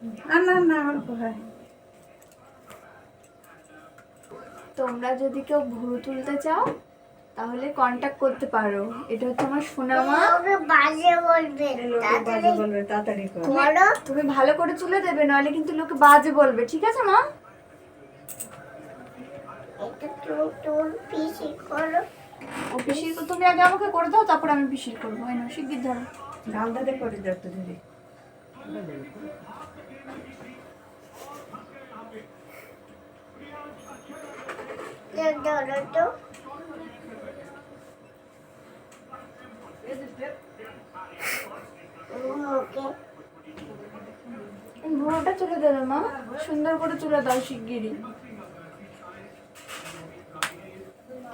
না না অল্প হয়। তোমরা যদি কেউ ভুরু তুলতে চাও তাহলে কন্টাক্ট করতে পারো। এটা হচ্ছে আমার সোনামা। ওকে বাজে বলবে, বাজে বলবে, তাড়াতাড়ি কর। তুমি ভালো করে তুলে দেবে, নাহলে কিন্তু লোকে বাজে বলবে, ঠিক আছে মা? একটু তোর পিসি করো। ও পিসির তুমি আগে আমাকে করে দাও, তারপর আমি পিসির করবো। এই নাও শিগগির ধরো। ডাল দাদে করে দাও তো দিদি। ধরো তো। ওকে এই ভুরুটা তুলে দেবে মা, সুন্দর করে তুলে দাও শিগগিরই।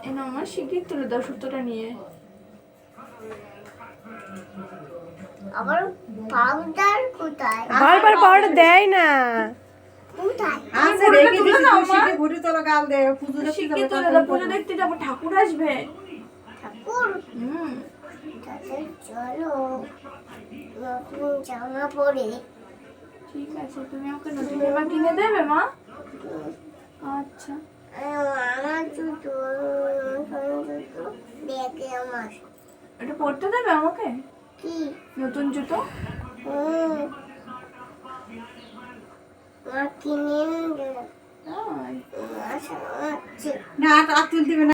এই নাও মা, শিগগির তুলে দাও সুতোটা নিয়ে। আবার পাউডার কোথায়? বারবার পাউডার দেয় না। কোথায়? আচ্ছা ভুরুটা রেখে তুলে দিছি, নাও, তুই মা। শিখে ভুরু তোলা গাল দে, পুজো দেখতে শিগগির যাবে, তুলে দাও, পুজো দেখতে যাবো, ঠাকুর আসবে। ঠাকুর হুম। তাহলে চলো নতুন জামা পরে। ঠিক আছে, তুমি আমাকে নতুন জামা কিনে দেবে মা? আচ্ছা। আমার জুতো দেখে আমার এটা পরতে দেবে আমাকে, কি নতুন জুতো? মা কিনে দেবে। তাই? আচ্ছা না আর তুলতে দিবে না।